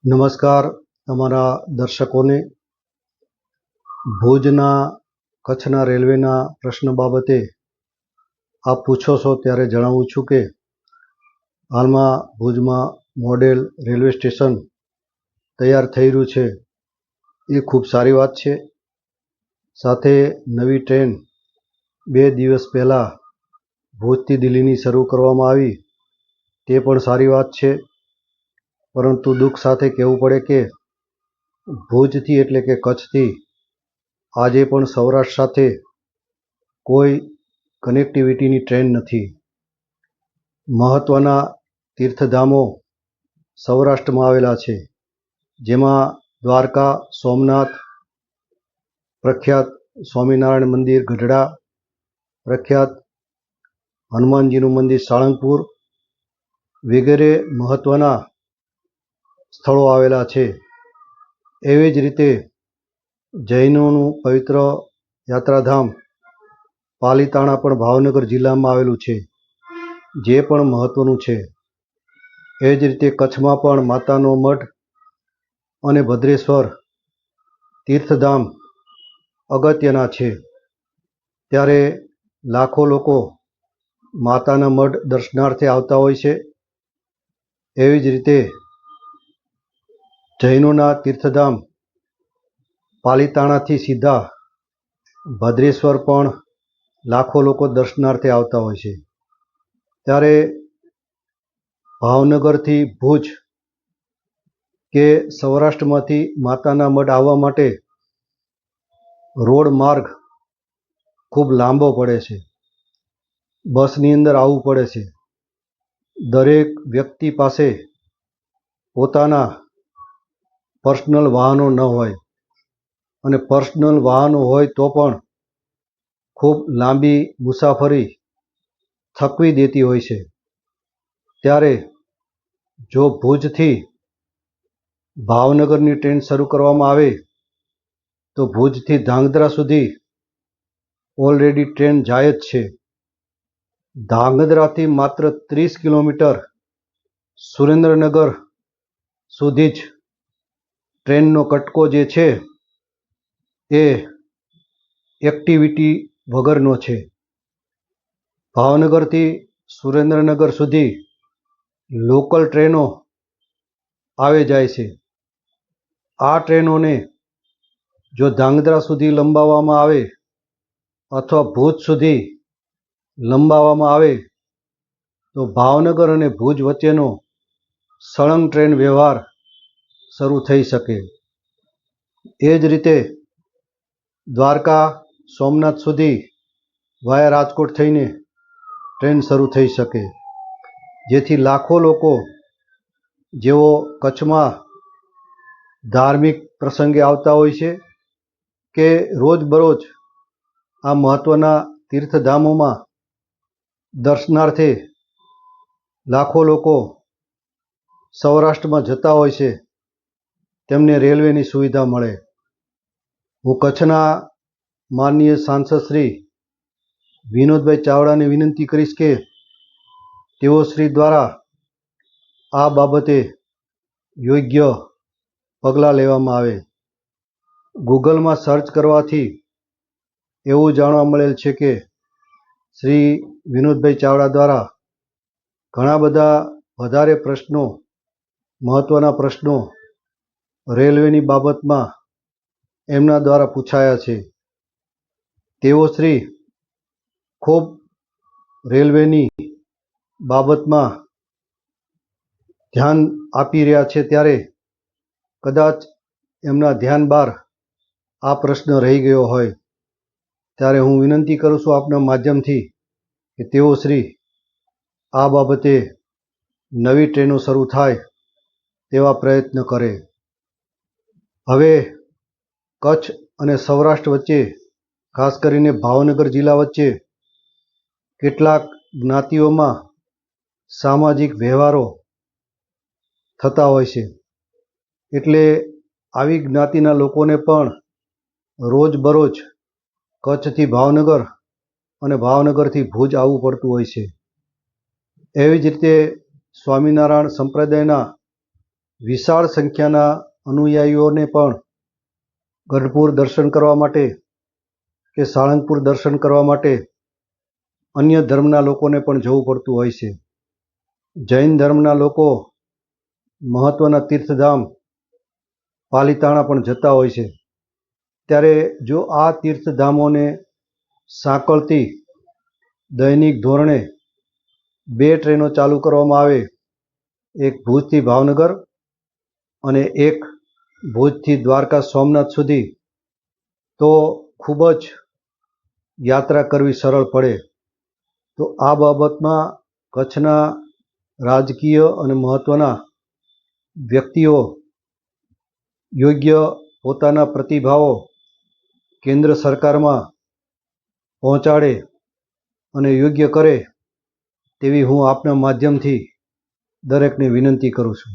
નમસ્કાર તમારા દર્શકોને. ભુજના કચ્છના રેલવેના પ્રશ્ન બાબતે આપ પૂછો છો ત્યારે જણાવું છું કે હાલમાં ભુજમાં મોડેલ રેલવે સ્ટેશન તૈયાર થઈ રહ્યું છે. એ ખૂબ સારી વાત છે. સાથે નવી ટ્રેન 2 દિવસ પહેલાં ભુજથી દિલ્હીની શરૂ કરવામાં આવી, તે પણ સારી વાત છે. પરંતુ દુઃખ સાથે કહેવું પડે કે ભુજથી એટલે કે કચ્છથી આજે પણ સૌરાષ્ટ્ર સાથે કોઈ કનેક્ટિવિટીની ટ્રેન નથી. મહત્ત્વના તીર્થધામો સૌરાષ્ટ્રમાં આવેલા છે, જેમાં દ્વારકા, સોમનાથ, પ્રખ્યાત સ્વામિનારાયણ મંદિર ગઢડા, પ્રખ્યાત હનુમાનજીનું મંદિર સાળંગપુર વગેરે મહત્ત્વના સ્થળો આવેલા છે. એવી જ રીતે જૈનોનું પવિત્ર યાત્રાધામ પાલીતાણા પણ ભાવનગર જિલ્લામાં આવેલું છે, જે પણ મહત્ત્વનું છે. એ જ રીતે કચ્છમાં પણ માતાનો મઢ અને ભદ્રેશ્વર તીર્થધામ અગત્યના છે. ત્યારે લાખો લોકો માતાના મઢ દર્શનાર્થે આવતા હોય છે. એવી જ રીતે જૈનોના તીર્થધામ પાલીતાણાથી સીધા ભદ્રેશ્વર પણ લાખો લોકો દર્શનાર્થે આવતા હોય છે. ત્યારે ભાવનગરથી ભુજ કે સૌરાષ્ટ્રમાંથી માતાના મઢ આવવા માટે રોડ માર્ગ ખૂબ લાંબો પડે છે. બસની અંદર આવવું પડે છે. દરેક વ્યક્તિ પાસે પોતાના પર્સનલ વાહનો ન હોય, અને પર્સનલ વાહનો હોય તો પણ ખૂબ લાંબી મુસાફરી થકવી દેતી હોય છે. ત્યારે જો ભુજથી ભાવનગરની ટ્રેન શરૂ કરવામાં આવે તો ભુજથી ધાંગધ્રા સુધી ઓલરેડી ટ્રેન જાય જ છે. ધાંગધ્રાથી માત્ર 30 કિલોમીટર સુરેન્દ્રનગર સુધી જ ટ્રેનનો કટકો જે છે એ એક્ટિવિટી વગરનો છે. ભાવનગરથી સુરેન્દ્રનગર સુધી લોકલ ટ્રેનો આવે જાય છે. આ ટ્રેનોને જો ધાંગધ્રા સુધી લંબાવવામાં આવે અથવા ભુજ સુધી લંબાવવામાં આવે તો ભાવનગર અને ભુજ વચ્ચેનો સળંગ ટ્રેન વ્યવહાર શરૂ થઈ શકે. એ જ રીતે દ્વારકા, સોમનાથ સુધી વાયા રાજકોટ થઈને ટ્રેન શરૂ થઈ શકે, જેથી લાખો લોકો જેઓ કચ્છમાં ધાર્મિક પ્રસંગે આવતા હોય છે કે રોજબરોજ આ મહત્ત્વના તીર્થધામોમાં દર્શનાર્થે લાખો લોકો સૌરાષ્ટ્રમાં જતા હોય છે, તેમને રેલવેની સુવિધા મળે. હું કચ્છના માનનીય સાંસદ શ્રી વિનોદભાઈ ચાવડાને વિનંતી કરીશ કે તેઓ શ્રી દ્વારા આ બાબતે યોગ્ય પગલાં લેવામાં આવે. ગૂગલમાં સર્ચ કરવાથી એવું જાણવા મળેલ છે કે શ્રી વિનોદભાઈ ચાવડા દ્વારા ઘણા બધા વધારે પ્રશ્નો, મહત્ત્વના પ્રશ્નો રેલવેની બાબતમાં એમના દ્વારા પૂછાયા છે. તેઓ શ્રી ખૂબ રેલવેની બાબતમાં ધ્યાન આપી રહ્યા છે, ત્યારે કદાચ એમના ધ્યાન બહાર આ પ્રશ્ન રહી ગયો હોય, ત્યારે હું વિનંતી કરું છું આપના માધ્યમથી કે તેઓ શ્રી આ બાબતે નવી ટ્રેનો શરૂ થાય તેવા પ્રયત્ન કરે. હવે કચ્છ અને સૌરાષ્ટ્ર વચ્ચે, ખાસ કરીને ભાવનગર જિલ્લા વચ્ચે કેટલાક જ્ઞાતિઓમાં સામાજિક વ્યવહારો થતા હોય છે. એટલે આવી જ્ઞાતિના લોકોને પણ રોજબરોજ કચ્છથી ભાવનગર અને ભાવનગરથી ભુજ આવવું પડતું હોય છે. એવી જ રીતે સ્વામિનારાયણ સંપ્રદાયના વિશાળ સંખ્યાના અનુયાયીઓને પણ ગઢપુર દર્શન કરવા માટે કે સાળંગપુર દર્શન કરવા માટે અન્ય ધર્મના લોકોને પણ જવું પડતું હોય છે. જૈન ધર્મના લોકો મહત્ત્વના તીર્થધામ પાલિતાણા પણ જતા હોય છે. ત્યારે જો આ તીર્થધામોને સાંકળતી દૈનિક ધોરણે 2 ટ્રેનો ચાલુ કરવામાં આવે, એક ભુજથી ભાવનગર અને એક ભુજથી દ્વારકા સોમનાથ સુધી, તો ખૂબ જ યાત્રા કરવી સરળ પડે. તો આ બાબતમાં કચ્છના રાજકીય અને મહત્ત્વના વ્યક્તિઓ યોગ્ય પોતાના પ્રતિભાવો કેન્દ્ર સરકારમાં પહોંચાડે અને યોગ્ય કરે તેવી હું આપના માધ્યમથી દરેકને વિનંતી કરું છું.